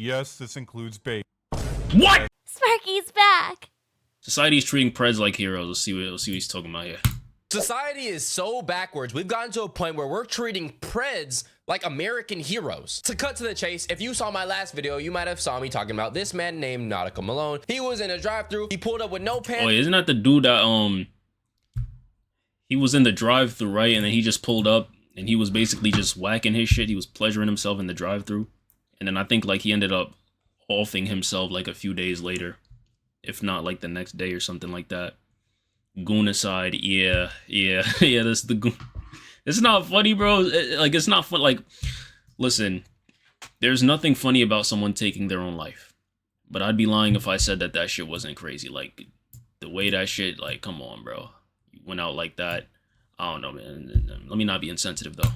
Yes, this includes bait. What? Sparky's back. Society's treating Preds like heroes. Let's see what he's talking about here. Society is so backwards. We've gotten to a point where we're treating Preds like American heroes. To cut to the chase, if you saw my last video, you might have saw me talking about this man named Nautical Malone. He was in a drive-thru. He pulled up with no pants. Oh, isn't that the dude that he was in the drive-thru, right? And then he just pulled up and he was basically just whacking his shit. He was pleasuring himself in the drive-thru. And then I think like he ended up offing himself like a few days later, if not like the next day or something like that. Goon aside, yeah, that's the goon. It's not funny, bro. It's not fun. Like, listen, there's nothing funny about someone taking their own life. But I'd be lying if I said that that shit wasn't crazy. Like, the way that shit, like, come on, bro. You went out like that. I don't know, man. Let me not be insensitive, though.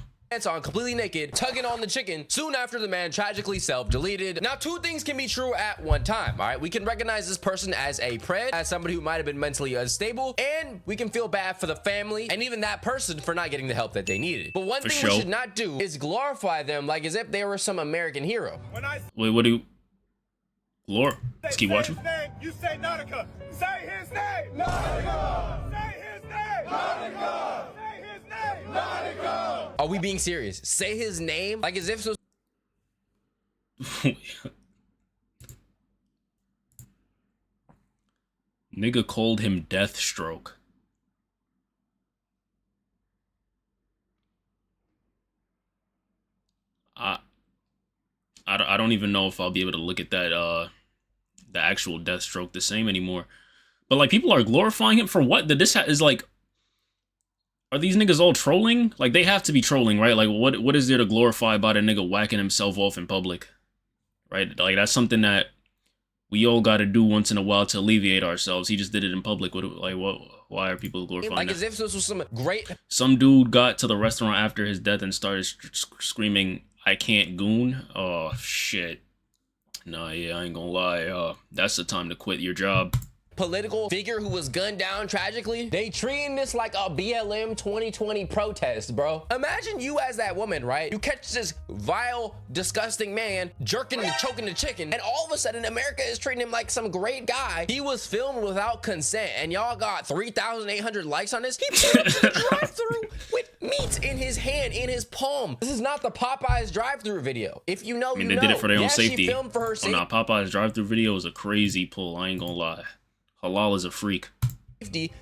On completely naked, tugging on the chicken. Soon after, the man tragically self-deleted. Now, two things can be true at one time. All right, we can recognize this person as a Pred, as somebody who might have been mentally unstable, and we can feel bad for the family and even that person for not getting the help that they needed. But one thing we should not do is glorify them like as if they were some American hero. Wait, what do you? Lore, let's keep watching. You say Nautica. Say his name. Nautica. Say his name. Nautica. Say his name. Nautica. Are we being serious? Say his name like as if so. Nigga called him Deathstroke. I don't even know if I'll be able to look at that the actual Deathstroke the same anymore. But like people are glorifying him for what? That this is like, are these niggas all trolling? Like they have to be trolling, right? Like what is there to glorify about a nigga whacking himself off in public? Right? Like that's something that we all got to do once in a while to alleviate ourselves. He just did it in public. What? Why are people glorifying like that? as if this was some great. Some dude got to the restaurant after his death and started screaming, "I can't goon." Oh shit. Nah, yeah, I ain't gonna lie. That's the time to quit your job. Political figure who was gunned down tragically. They treating this like a BLM 2020 protest, bro. Imagine you as that woman, right? You catch this vile, disgusting man jerking and choking the chicken, and all of a sudden America is treating him like some great guy. He was filmed without consent, and y'all got 3,800 likes on this. He pulled up to the drive-thru with meat in his hand, in his palm. This is not the Popeyes drive-thru video. If you know, I mean, you they did it for their own safety. She filmed for her safety. Oh, nah, Popeye's drive-thru video is a crazy pull. I ain't gonna lie. Halal is a freak.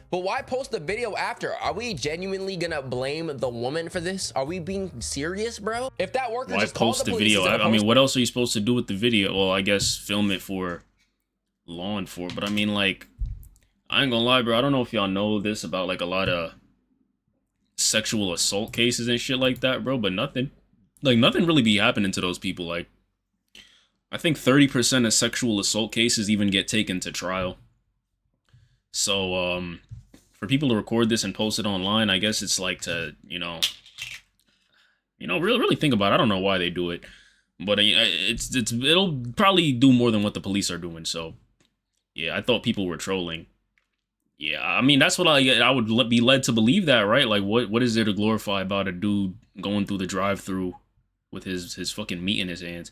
But why post the video after? Are we genuinely gonna blame the woman for this? Are we being serious, bro? If that worker just called the police, video? I mean, what else are you supposed to do with the video? Well, I guess film it for law enforcement. But I mean, like, I ain't gonna lie, bro. I don't know if y'all know this about like a lot of sexual assault cases and shit like that, bro. But nothing really be happening to those people. Like, I think 30% of sexual assault cases even get taken to trial. So, for people to record this and post it online, I guess it's like to, really think about it. I don't know why they do it, but it'll probably do more than what the police are doing. So, yeah, I thought people were trolling. Yeah, I mean, that's what I would be led to believe that, right? Like, what is there to glorify about a dude going through the drive-thru with his fucking meat in his hands?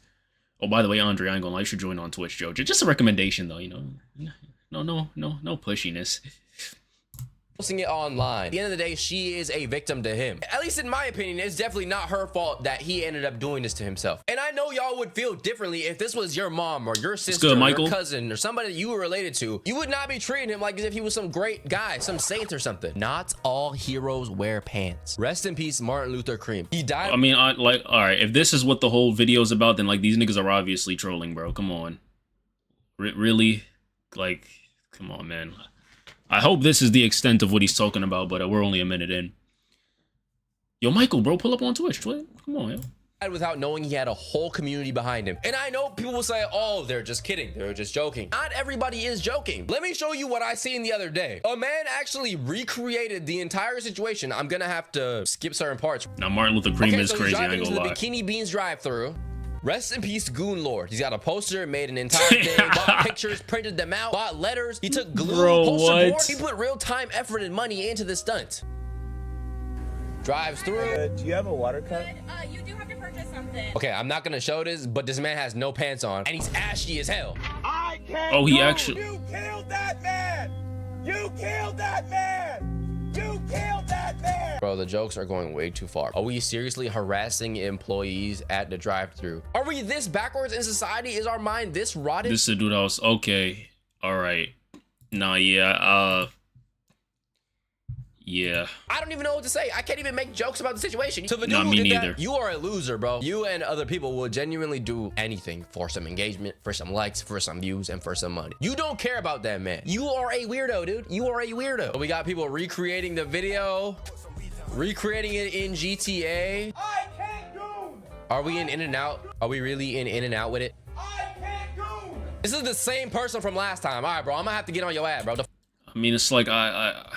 Oh, by the way, Andre, I ain't gonna lie, you should join on Twitch, Joe. Just a recommendation, though, No pushiness. Posting it online. At the end of the day, she is a victim to him. At least in my opinion, it's definitely not her fault that he ended up doing this to himself. And I know y'all would feel differently if this was your mom or your sister or your cousin or somebody that you were related to. You would not be treating him like as if he was some great guy, some saint or something. Not all heroes wear pants. Rest in peace, Martin Luther King. He died. I mean, all right, if this is what the whole video is about, then like these niggas are obviously trolling, bro. Come on. Really? Like, come on, man. I hope this is the extent of what he's talking about, but we're only a minute in. Yo, Michael, bro, pull up on Twitch. Come on, yo. Without knowing he had a whole community behind him. And I know people will say, oh, they're just kidding. They're just joking. Not everybody is joking. Let me show you what I seen the other day. A man actually recreated the entire situation. I'm gonna have to skip certain parts. Now, Martin Luther King is crazy, I ain't gonna lie. The Bikini Beans drive-thru. Rest in peace, Goon Lord. He's got a poster, made an entire thing, bought pictures, printed them out, bought letters. He took glue, poster board. He put real time, effort, and money into the stunt. drives through. Do you have a water cup? You do have to purchase something. Okay, I'm not gonna show this, but this man has no pants on and he's ashy as hell. I can't. Oh, he go. actually. You killed that man. You killed that man. You killed that man. Bro, the jokes are going way too far. Are we seriously harassing employees at the drive-thru? Are we this backwards in society? Is our mind this rotted? This is a dude I was okay. All right. Nah, yeah. Yeah. I don't even know what to say. I can't even make jokes about the situation. So the dude Nah, who me did neither. that, you are a loser, bro. You and other people will genuinely do anything for some engagement, for some likes, for some views, and for some money. You don't care about that, man. You are a weirdo, dude. You are a weirdo. We got people recreating the video, recreating it in GTA. I can't goon. Are we in and out? Are we really in and out with it? I can't goon. This is the same person from last time. All right, bro. I'm gonna have to get on your ass, bro. I mean, it's like I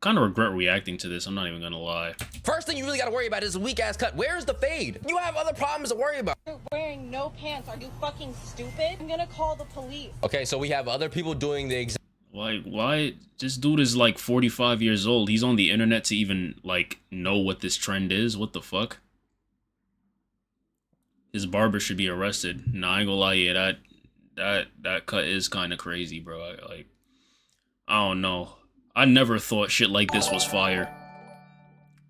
kind of regret reacting to this. I'm not even gonna lie. First thing you really gotta worry about is a weak ass cut. Where's the fade? You have other problems to worry about. You're wearing no pants. Are you fucking stupid? I'm gonna call the police. Okay, so we have other people doing the exact. Why? This dude is like 45 years old. He's on the internet to even like know what this trend is. What the fuck? His barber should be arrested. Nah, I ain't gonna lie. Yeah, that cut is kind of crazy, bro. I don't know. I never thought shit like this was fire.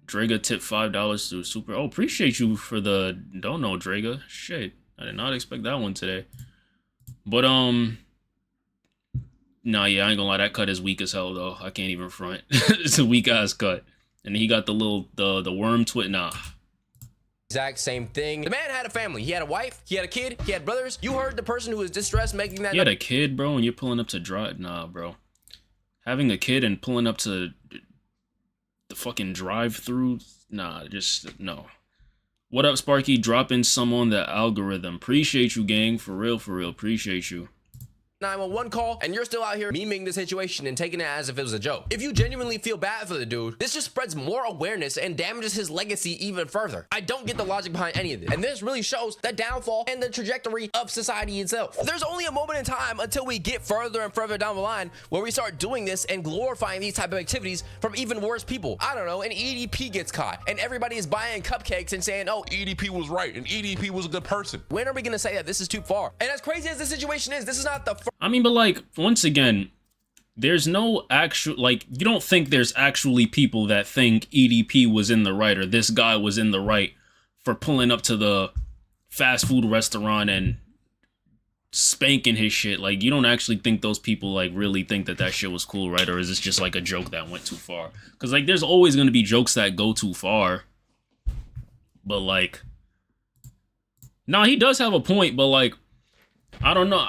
Draga tipped $5 to Super. Oh, appreciate you for the don't know, Draga. Shit, I did not expect that one today. But nah, yeah, I ain't gonna lie. That cut is weak as hell, though. I can't even front. It's a weak ass cut. And he got the little the worm twit. Nah. Exact same thing. The man had a family. He had a wife. He had a kid. He had brothers. You heard the person who was distressed making that. He had a kid, bro, and you're pulling up to drive. Nah, bro. Having a kid and pulling up to the fucking drive-through. Nah, just no. What up, Sparky? Dropping some on the algorithm. Appreciate you, gang. For real, for real. Appreciate you. 911 call, and you're still out here memeing the situation and taking it as if it was a joke. If you genuinely feel bad for the dude, this just spreads more awareness and damages his legacy even further. I don't get the logic behind any of this, and this really shows the downfall and the trajectory of society itself. There's only a moment in time until we get further and further down the line where we start doing this and glorifying these type of activities from even worse people. I don't know, an EDP gets caught, and everybody is buying cupcakes and saying, oh, EDP was right, and EDP was a good person. when are we gonna say that this is too far? And as crazy as the situation is, this is not the I mean, but like, once again, there's no actual, like, you don't think there's actually people that think EDP was in the right or this guy was in the right for pulling up to the fast food restaurant and spanking his shit. Like, you don't actually think those people, like, really think that that shit was cool, right? Or is this just, like, a joke that went too far? Because, like, there's always going to be jokes that go too far. But, like, nah, he does have a point, but, like, I don't know.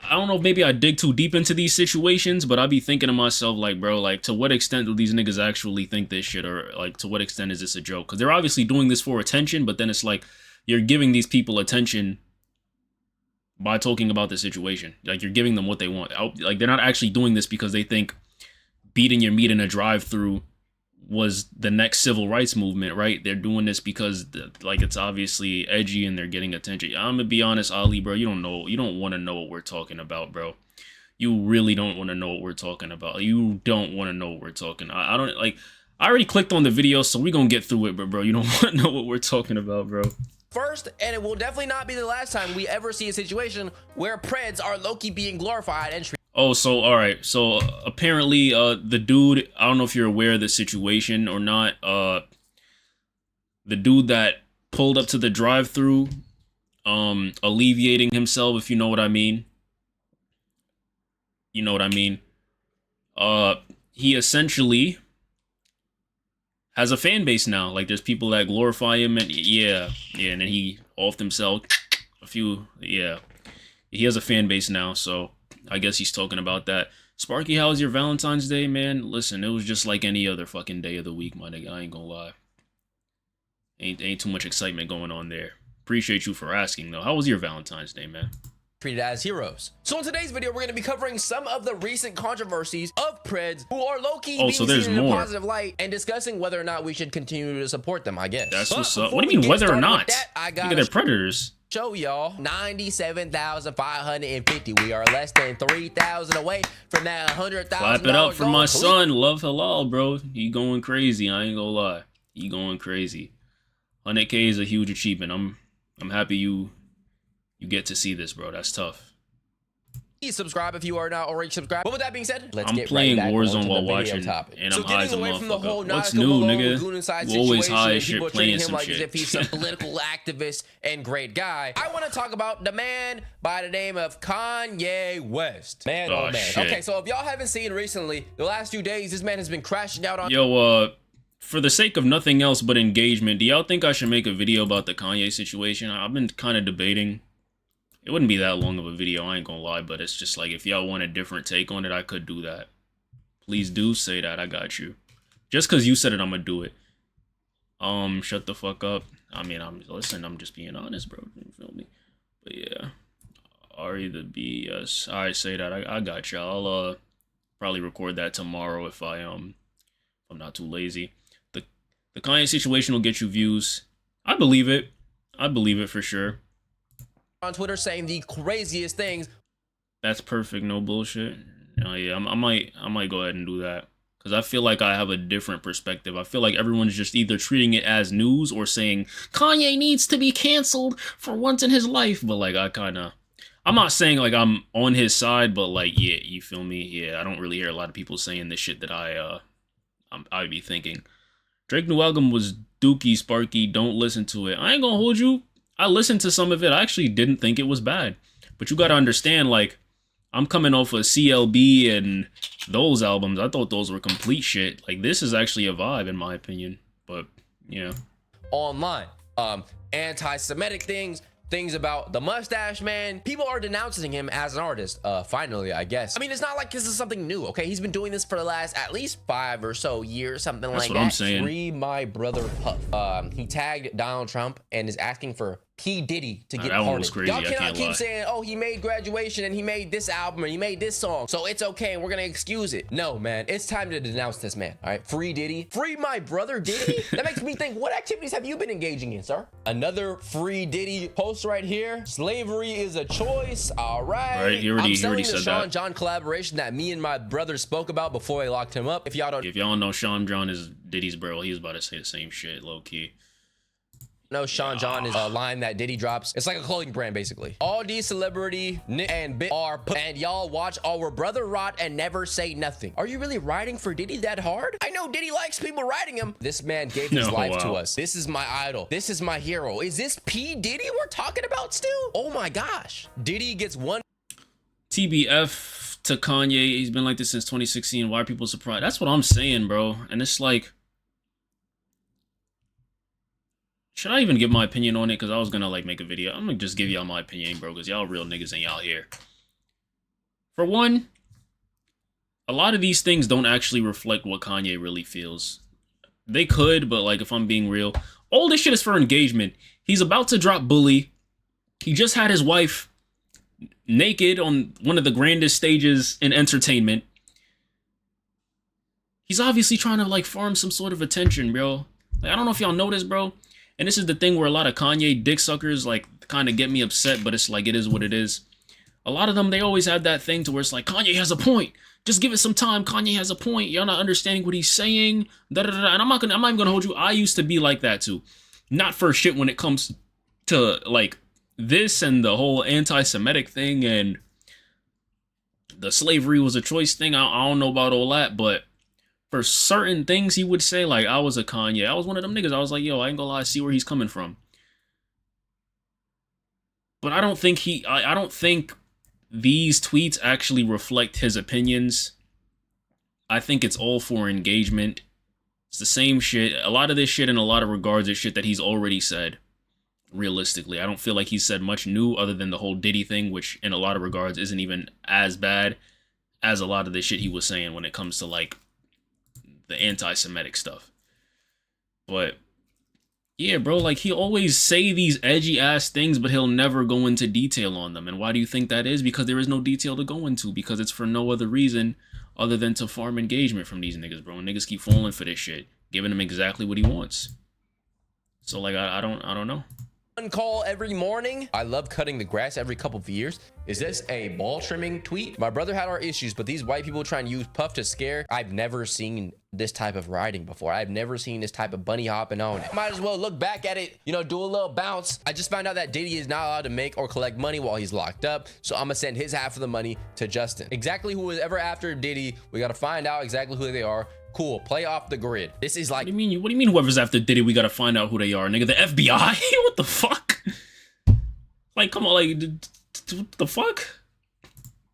I don't know if maybe I dig too deep into these situations, but I be thinking to myself, like, bro, like, to what extent do these niggas actually think this shit? Or, like, to what extent is this a joke? Because they're obviously doing this for attention, but then it's like, you're giving these people attention by talking about the situation. Like, you're giving them what they want. Like, they're not actually doing this because they think beating your meat in a drive-thru was the next civil rights movement, right? They're doing this because, like, it's obviously edgy and they're getting attention. I'm gonna be honest, Ali, bro, you don't want to know what we're talking about, bro. You really don't want to know what we're talking about. You don't want to know what we're talking. I don't, like, I already clicked on the video, so we're gonna get through it, but bro, you don't want to know what we're talking about, bro. first, and it will definitely not be the last time we ever see a situation where Preds are low-key being glorified and treated. Oh, so, all right. So, apparently, the dude, I don't know if you're aware of the situation or not. The dude that pulled up to the drive-thru, alleviating himself, if you know what I mean. You know what I mean. He essentially has a fan base now. Like, there's people that glorify him, and yeah, and then he offed himself a few, yeah. He has a fan base now, so I guess he's talking about that. Sparky, how was your Valentine's Day, man? Listen, it was just like any other fucking day of the week, my nigga. I ain't gonna lie. Ain't too much excitement going on there. Appreciate you for asking, though. How was your Valentine's Day, man? Treated as heroes. So in today's video, we're going to be covering some of the recent controversies of Preds who are low-key being so there's seen in a more. positive light and discussing whether or not we should continue to support them, I guess. That's But what's up. before What do we you mean, get whether or started with not? that, I Nigga, got they're predators. show y'all 97,550. We are less than 3,000 away from that $100,000. Clap it up for my son, Love Halal, bro. He going crazy. I ain't gonna lie. He going crazy. 100K is a huge achievement. I'm happy you get to see this, bro. That's tough. Please subscribe if you are not already subscribed. But with that being said, let's I'm get playing right back Warzone onto while the video watching, topic. and So I'm high as a getting away from the whole motherfucker. What's Naga new, Malone, nigga? Goon Inside We always situation, high and as shit people playing treating him some like as shit. if he's some political activist and great guy. I want to talk about the man by the name of Kanye West. Man, oh man. Shit. Okay, so if y'all haven't seen recently, the last few days, this man has been crashing out on. Yo, for the sake of nothing else but engagement, do y'all think I should make a video about the Kanye situation? I've been kind of debating. It wouldn't be that long of a video, I ain't gonna lie, but it's just like, if y'all want a different take on it, I could do that. Please do say that, I got you. Just because you said it, I'm gonna do it. Shut the fuck up. I mean, I'm just being honest, bro. You feel me? But yeah. Ari the BS. I say that, I got you. I'll probably record that tomorrow if I'm not too lazy. The Kanye situation will get you views. I believe it. I believe it for sure. On Twitter saying the craziest things. That's perfect, no bullshit. Yeah, I might go ahead and do that, because I feel like I have a different perspective. I feel like everyone's just either treating it as news or saying Kanye needs to be canceled for once in his life. But like, I'm not saying like I'm on his side, but like, yeah, you feel me? Yeah, I don't really hear a lot of people saying the shit that I'd be thinking. Drake new album was dookie, Sparky. Don't listen to it. I ain't gonna hold you. I listened to some of it. I actually didn't think it was bad. But you gotta understand, like, I'm coming off of CLB and those albums. I thought those were complete shit. Like, this is actually a vibe, in my opinion. But, yeah. Online. Anti-Semitic things about the mustache man. People are denouncing him as an artist. Finally, I guess. I mean, it's not like this is something new, okay? He's been doing this for the last at least 5 or so years, something like that. That's what I'm saying. Free my brother Puff. He tagged Donald Trump and is asking for P. Diddy to get That one pardoned. was crazy, Y'all I cannot can't keep lie. saying, oh, he made Graduation and he made this album and he made this song, so it's okay and we're gonna excuse it. No, man, it's time to denounce this man, all right? Free Diddy. Free my brother Diddy? That makes me think, what activities have you been engaging in, sir? Another Free Diddy post right here. Slavery is a choice, all right. Right, he already I'm selling said the Sean that. John collaboration that me and my brother spoke about before I locked him up. If y'all don't know, Sean John is Diddy's bro. He was about to say the same shit, low key. know, Sean John is a line that Diddy drops. It's like a clothing brand, basically. All these celebrity Nick and Bit are and y'all watch our brother rot and never say nothing. Are you really riding for Diddy that hard? I know Diddy likes people riding him. This man gave his life to us. This is my idol. This is my hero. Is this P. Diddy we're talking about still? Oh my gosh. Diddy gets one. TBF to Kanye. He's been like this since 2016. Why are people surprised? That's what I'm saying, bro. And it's like, should I even give my opinion on it? Because I was gonna like make a video. I'm gonna just give y'all my opinion, bro, because y'all real niggas and y'all here. For one, a lot of these things don't actually reflect what Kanye really feels. They could, but like, if I'm being real, all this shit is for engagement. He's about to drop Bully. He just had his wife naked on one of the grandest stages in entertainment. He's obviously trying to like farm some sort of attention, bro. Like, I don't know if y'all know this, bro. And this is the thing where a lot of Kanye dick suckers like kind of get me upset, but it's like, it is what it is. A lot of them, they always have that thing to where it's like, Kanye has a point. Just give it some time. Kanye has a point. Y'all not understanding what he's saying. Da, da, da, da. And I'm not even gonna hold you. I used to be like that too. Not for shit when it comes to like this and the whole anti-Semitic thing and the slavery was a choice thing. I don't know about all that, but for certain things he would say, like, I was a Kanye. I was one of them niggas. I was like, yo, I ain't gonna lie, I see where he's coming from. But I don't think I don't think these tweets actually reflect his opinions. I think it's all for engagement. It's the same shit. A lot of this shit in a lot of regards is shit that he's already said. Realistically, I don't feel like he's said much new other than the whole Diddy thing, which in a lot of regards isn't even as bad as a lot of the shit he was saying when it comes to like the anti-Semitic stuff. But yeah, bro, like he always say these edgy ass things, but he'll never go into detail on them. And why do you think that is? Because there is no detail to go into, because it's for no other reason other than to farm engagement from these niggas, bro. And niggas keep falling for this shit, giving him exactly what he wants. So like, I don't know. call every morning. I love cutting the grass every couple of years. Is this a ball trimming tweet? My brother had our issues, but these white people try and use puff to scare. I've never seen this type of riding before. I've never seen this type of bunny hopping on it. Might as well look back at it, you know, do a little bounce. I just found out that Diddy is not allowed to make or collect money while he's locked up, so I'm gonna send his half of the money to Justin. Exactly who was ever after Diddy, we gotta find out exactly who they are. Cool, play off the grid. This is like, What do you mean whoever's after Diddy, we gotta find out who they are, nigga? The FBI? What the fuck? Like, come on, like, what the fuck?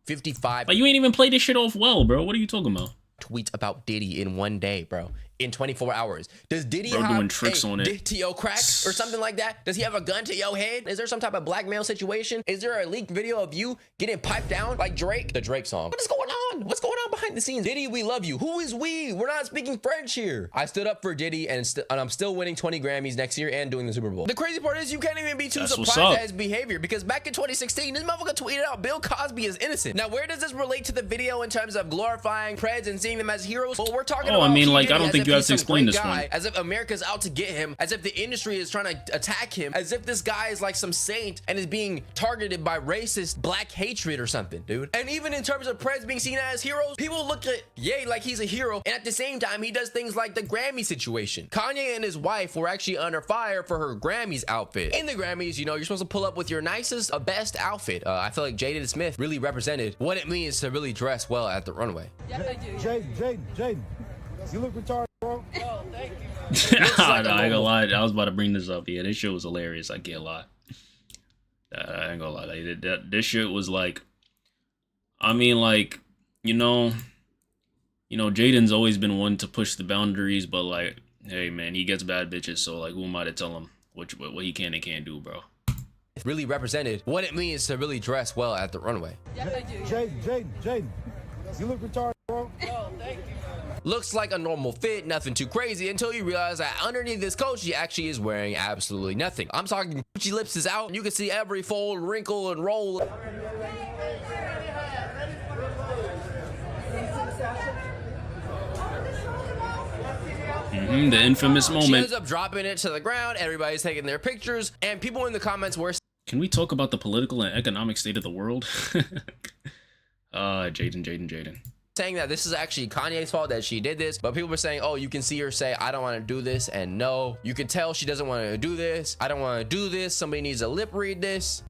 55 Like, you ain't even played this shit off well, bro. What are you talking about? tweets about Diddy in one day, bro. In 24 hours. Does Diddy Bro have doing tricks on it. dick to your crack or something like that? Does he have a gun to your head? Is there some type of blackmail situation? Is there a leaked video of you getting piped down like Drake? The Drake song. What is going on? What's going on behind the scenes? Diddy, we love you. Who is we? We're not speaking French here. I stood up for Diddy and I'm still winning 20 Grammys next year and doing the Super Bowl. The crazy part is you can't even be too That's what's surprised up. at his behavior because back in 2016, this motherfucker tweeted out Bill Cosby is innocent. Now, where does this relate to the video in terms of glorifying Preds and seeing them as heroes? Well, we're talking about I mean, P. like, I Diddy don't as think if you have he's to some explain great this one. guy, as if America's out to get him, as if the industry is trying to attack him, as if this guy is like some saint and is being targeted by racist black hatred or something, dude. And even in terms of Preds being seen as heroes, people look at Ye like he's a hero, and at the same time, he does things like the Grammy situation. Kanye and his wife were actually under fire for her Grammys outfit. In the Grammys, you know, you're supposed to pull up with your nicest, best outfit. I feel like Jaden Smith really represented what it means to really dress well at the runway. Yes, I do. Jaden, you look retarded, bro. Oh, thank you. I ain't gonna lie. I was about to bring this up. Yeah, this shit was hilarious. I can't lie. I ain't gonna lie. Like, this shit was like, I mean, like, you know, Jaden's always been one to push the boundaries, but like, hey man, he gets bad bitches, so like, who am I to tell him what he can and can't do, bro? Really represented what it means to really dress well at the runway. Yes, I do. Jaden, you look retarded, bro. Oh, thank you. Looks like a normal fit, nothing too crazy, until you realize that underneath this coat, she actually is wearing absolutely nothing. I'm talking Gucci lips is out, and you can see every fold, wrinkle, and roll. The infamous She moment. ends up dropping it to the ground, everybody's taking their pictures, and people in the comments were Can we talk about the political and economic state of the world? Jaden. saying that this is actually Kanye's fault that she did this, but people were saying, oh, you can see her say, I don't want to do this, and no, you can tell she doesn't want to do this. I don't want to do this. Somebody needs to lip read this.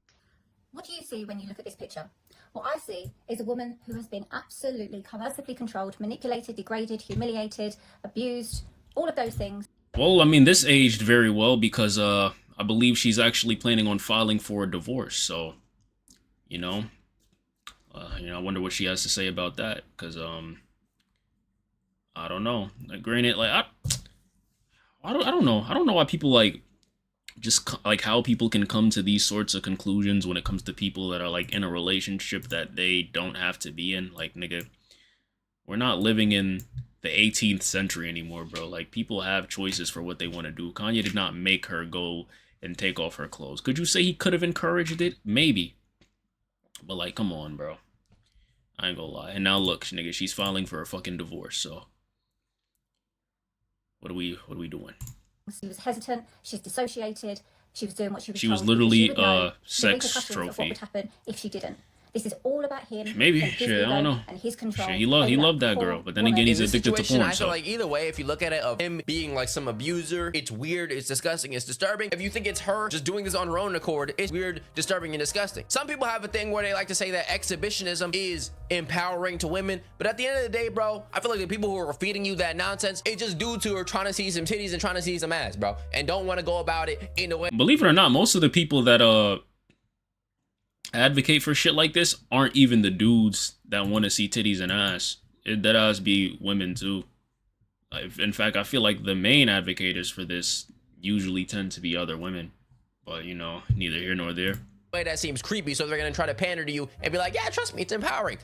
What do you see when you look at this picture? What I see is a woman who has been absolutely coercively controlled, manipulated, degraded, humiliated, abused, all of those things. Well, I mean, this aged very well because I believe she's actually planning on filing for a divorce. So, you know, I wonder what she has to say about that. Because I don't know. Like, granted, like I don't know. I don't know why people like just like how people can come to these sorts of conclusions when it comes to people that are like in a relationship that they don't have to be in. Like, nigga, we're not living in the 18th century anymore, bro. Like, people have choices for what they want to do. Kanye did not make her go and take off her clothes. Could you say he could have encouraged it? Maybe. But like, come on, bro. I ain't gonna lie. And now look, nigga, she's filing for a fucking divorce. So what are we doing? She was hesitant, she's dissociated, she was doing what she was She told was because literally she would know a the sex repercussions of what trophy. would happen if she didn't. This is all about him. Maybe. and his Shit, I don't ego know. And his control. Shit, he loved that over girl, but then woman. again, he's In this addicted to situation, porn. I feel So like either way, if you look at it of him being like some abuser, it's weird, it's disgusting, it's disturbing. If you think it's her just doing this on her own accord, it's weird, disturbing, and disgusting. Some people have a thing where they like to say that exhibitionism is empowering to women, but at the end of the day, bro, I feel like the people who are feeding you that nonsense, it's just dudes who are trying to see some titties and trying to see some ass, bro, and don't want to go about it in a way. believe it or not, most of the people that advocate for shit like this aren't even the dudes that want to see titties and ass. That ass be women too. In fact, I feel like the main advocates for this usually tend to be other women. But, you know, neither here nor there. Way that seems creepy, so they're gonna try to pander to you and be like, yeah, trust me, it's empowering.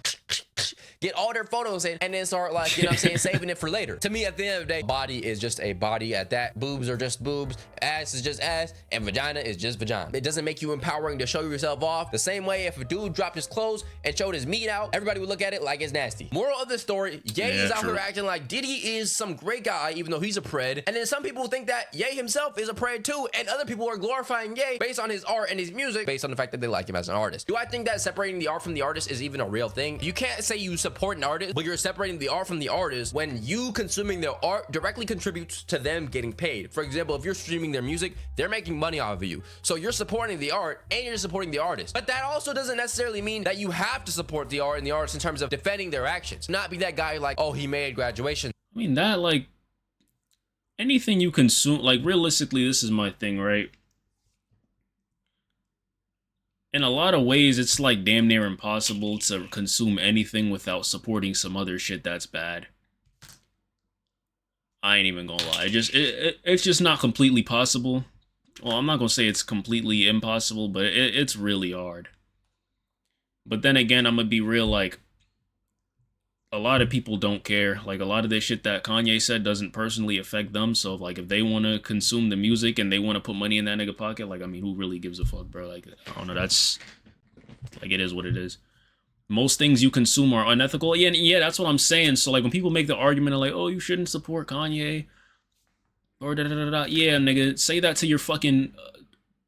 get all their photos in, and then start like, you know what I'm saying, saving it for later. To me, at the end of the day, body is just a body at that. Boobs are just boobs. Ass is just ass. And vagina is just vagina. It doesn't make you empowering to show yourself off. The same way if a dude dropped his clothes and showed his meat out, everybody would look at it like it's nasty. Moral of the story, Ye is out here acting like Diddy is some great guy, even though he's a pred. And then some people think that Ye himself is a pred too, and other people are glorifying Ye based on his art and his music, based on the fact that they like him as an artist. Do I think that separating the art from the artist is even a real thing? You can't say you support an artist, but you're separating the art from the artist when you consuming their art directly contributes to them getting paid. For example, if you're streaming their music, they're making money off of you. So you're supporting the art and you're supporting the artist. But that also doesn't necessarily mean that you have to support the art and the artist in terms of defending their actions. Not be that guy like, oh, he made Graduation. I mean, that, like, anything you consume, like, realistically, this is my thing, right? In a lot of ways, it's, like, damn near impossible to consume anything without supporting some other shit that's bad. I ain't even gonna lie. It's just not completely possible. Well, I'm not gonna say it's completely impossible, but it's really hard. But then again, I'm gonna be real, like, a lot of people don't care. Like, a lot of this shit that Kanye said doesn't personally affect them. So, like, if they want to consume the music and they want to put money in that nigga pocket, like, I mean, who really gives a fuck, bro? Like, I don't know. That's, like, it is what it is. Most things you consume are unethical. Yeah, that's what I'm saying. So, like, when people make the argument of, like, oh, you shouldn't support Kanye, or da-da-da-da-da. Yeah, nigga, say that to your fucking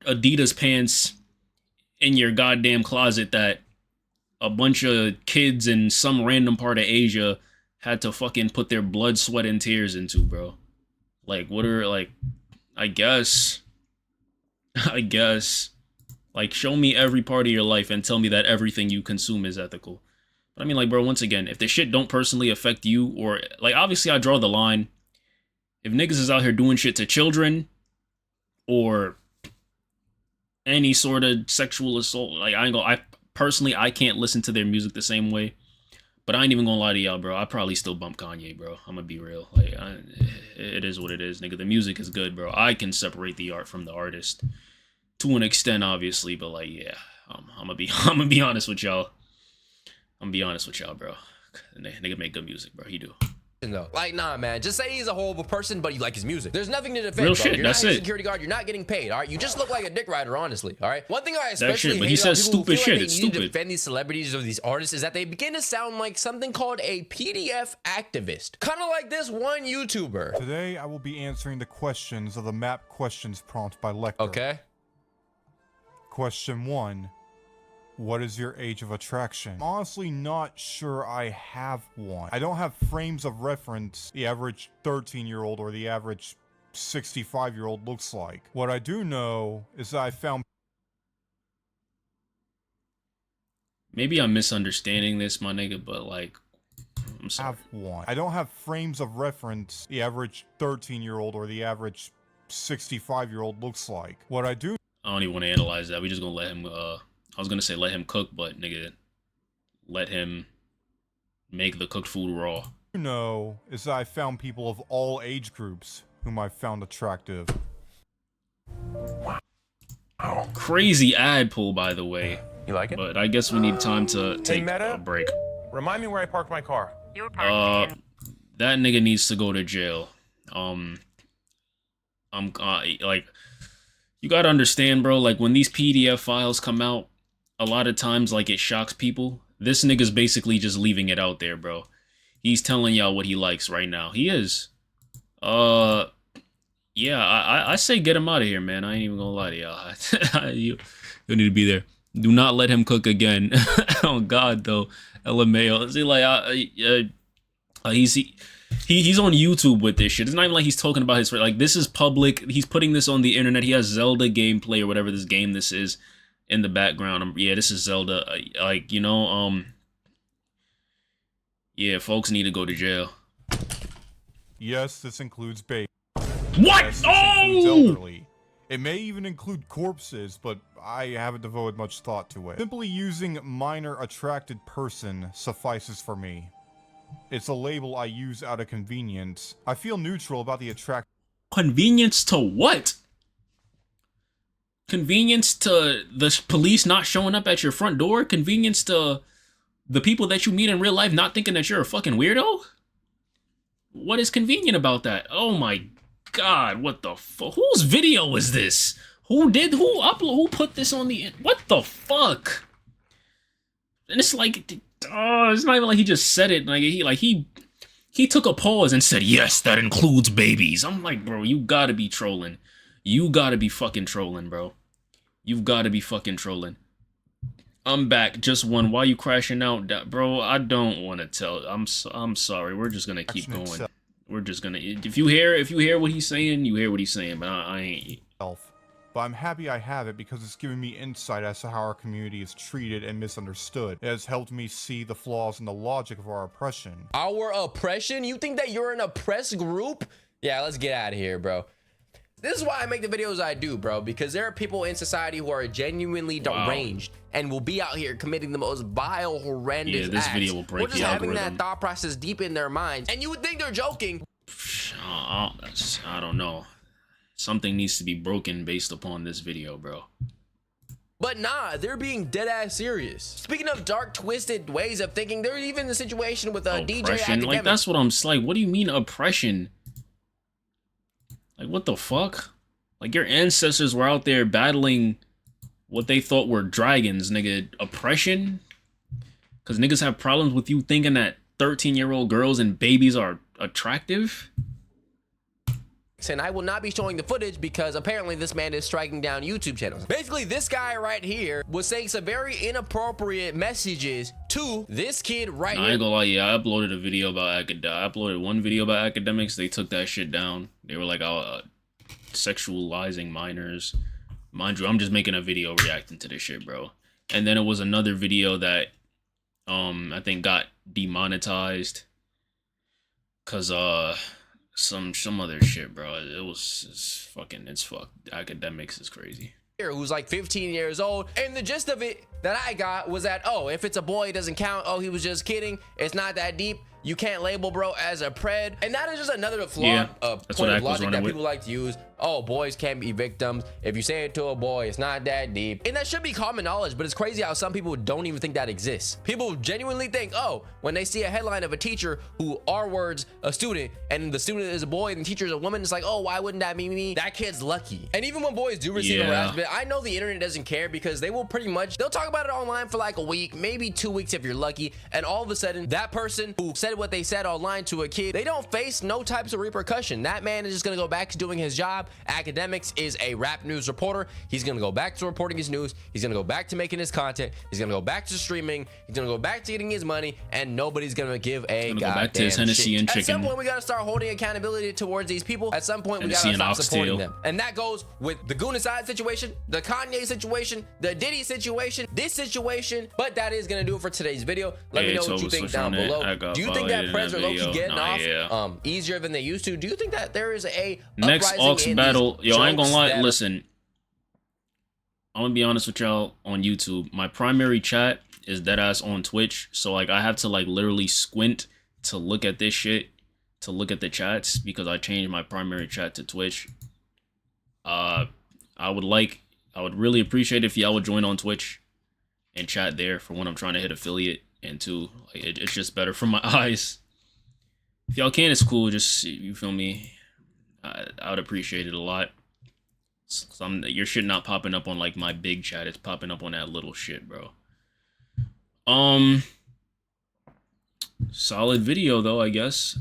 Adidas pants in your goddamn closet that a bunch of kids in some random part of Asia had to fucking put their blood, sweat, and tears into, bro. Like, what are, like, I guess, like, show me every part of your life and tell me that everything you consume is ethical. But I mean, like, bro, once again, if the shit don't personally affect you, or, like, obviously I draw the line. If niggas is out here doing shit to children, or any sort of sexual assault, like, personally, I can't listen to their music the same way. But I ain't even gonna lie to y'all, bro. I probably still bump Kanye, bro. I'm gonna be real. Like, it is what it is, nigga. The music is good, bro. I can separate the art from the artist to an extent, obviously. But like, yeah, I'm gonna be honest with y'all. I'm gonna be honest with y'all, bro. Nigga make good music, bro. He do. Though. Like, nah, man. Just say he's a horrible person, but you like his music. There's nothing to defend, Real bro. shit, You're that's not a it. security guard. You're not getting paid, all right? You just look like a dick rider, honestly, all right? One thing I especially shit, but hate he says about people who stupid feel shit. like It's they need to stupid. defend these celebrities or these artists is that they begin to sound like something called a PDF activist. Kind of like this one YouTuber. Today, I will be answering the questions of the map questions prompt by Lecter. Okay. Question 1. What is your age of attraction? I'm honestly not sure I have one. I don't have frames of reference the average 13-year-old or the average 65-year-old looks like. What I do know is that I found... Maybe I'm misunderstanding this, my nigga, but like, I'm sorry. have one. I don't have frames of reference the average 13-year-old or the average 65-year-old looks like. What I do... I don't even want to analyze that. We just gonna let him, I was gonna say let him cook, but nigga, let him make the cooked food raw. know is that I found people of all age groups whom I found attractive. Crazy ad pull, by the way. You like it? But I guess we need time to take Meta? a break. Remind me where I parked my car. You were parked in. That nigga needs to go to jail. Like, you gotta understand, bro, like, when these PDF files come out, a lot of times, like, it shocks people. This nigga's basically just leaving it out there, bro. He's telling y'all what he likes right now. He is. Yeah, I say get him out of here, man. I ain't even gonna lie to y'all. You need to be there. Do not let him cook again. Oh, God, though. LMAO. See, like, he's on YouTube with this shit. It's not even like he's talking about his... Like, this is public. He's putting this on the internet. He has Zelda gameplay or whatever this game this is in the background. Yeah, this is Zelda. Like, you know, yeah, folks need to go to jail. Yes, this includes babies. What? Yes, this includes elderly. It may even include corpses, but I haven't devoted much thought to it. Simply using minor attracted person suffices for me. It's a label I use out of convenience. I feel neutral about the Convenience to what? Convenience to the police not showing up at your front door? Convenience to the people that you meet in real life not thinking that you're a fucking weirdo? What is convenient about that? Oh my god, what the fuck? Whose video is this? Who put this on the, what the fuck? And it's like, oh, it's not even like he just said it. He took a pause and said, yes, that includes babies. I'm like, bro, you gotta be trolling. You gotta be fucking trolling, bro. You've gotta be fucking trolling. I'm back. Just one. Why you crashing out, bro? I don't want to tell. I'm sorry. We're just gonna keep going. We're just gonna. If you hear what he's saying, you hear what he's saying. But I ain't. But I'm happy I have it because it's given me insight as to how our community is treated and misunderstood. It has helped me see the flaws in the logic of our oppression. Our oppression? You think that you're an oppressed group? Yeah, let's get out of here, bro. This is why I make the videos I do, bro, because there are people in society who are genuinely deranged and will be out here committing the most vile, horrendous acts. Video will break or just the having algorithm. that thought process deep in their minds, and you would think they're joking. I don't know. Something needs to be broken based upon this video, bro. But nah, they're being dead ass serious. Speaking of dark, twisted ways of thinking, there's even the situation with a DJ academic. Like, that's what I'm like. What do you mean oppression? Like, what the fuck? Like, your ancestors were out there battling what they thought were dragons, nigga. Oppression? Because niggas have problems with you thinking that 13-year-old girls and babies are attractive? And I will not be showing the footage because apparently this man is striking down YouTube channels. Basically, this guy right here was saying some very inappropriate messages to this kid right here. I ain't gonna lie, yeah, I uploaded a video about I uploaded one video about academics. They took that shit down. They were like, sexualizing minors. Mind you, I'm just making a video reacting to this shit, bro. And then it was another video that I think got demonetized cause some other shit, bro. It's fucked. Academics is crazy. Who's like 15 years old, and the gist of it that I got was that, oh, if it's a boy, it doesn't count. Oh, he was just kidding. It's not that deep. You can't label bro as a pred. And that is just another flawed point of logic that people like to use. Oh, boys can't be victims. If you say it to a boy, it's not that deep. And that should be common knowledge, but it's crazy how some people don't even think that exists. People genuinely think, oh, when they see a headline of a teacher who R-words a student and the student is a boy and the teacher is a woman, it's like, oh, why wouldn't that be me? That kid's lucky. And even when boys do receive harassment, I know the internet doesn't care because they will pretty much, they'll talk about it online for like a week, maybe 2 weeks if you're lucky. And all of a sudden, that person who said what they said online to a kid, they don't face no types of repercussion. That man is just gonna go back to doing his job. Academics is a rap news reporter. He's gonna go back to reporting his news. He's gonna go back to making his content. He's gonna go back to streaming. He's gonna go back to getting his money, and nobody's gonna give a goddamn back to his Hennessy shit. and chicken. At some point, we gotta start holding accountability towards these people. At some point, we gotta stop supporting them. And that goes with the Goonaside situation, the Kanye situation, the Diddy situation, this situation. But that is gonna do it for today's video. Let me know what you think down below. Do you think that Preds are low-key getting off easier than they used to? Do you think that there is a next Aux battle? Yo, I ain't gonna lie. Listen, I'm gonna be honest with y'all on YouTube. My primary chat is deadass on Twitch, so like I have to like literally squint to look at this shit, to look at the chats, because I changed my primary chat to Twitch. I would really appreciate if y'all would join on Twitch and chat there, for when I'm trying to hit affiliate, and two, like, it's just better for my eyes. If y'all can, it's cool. Just, you feel me? I would appreciate it a lot. Your shit not popping up on like my big chat. It's popping up on that little shit, bro. Solid video though, I guess.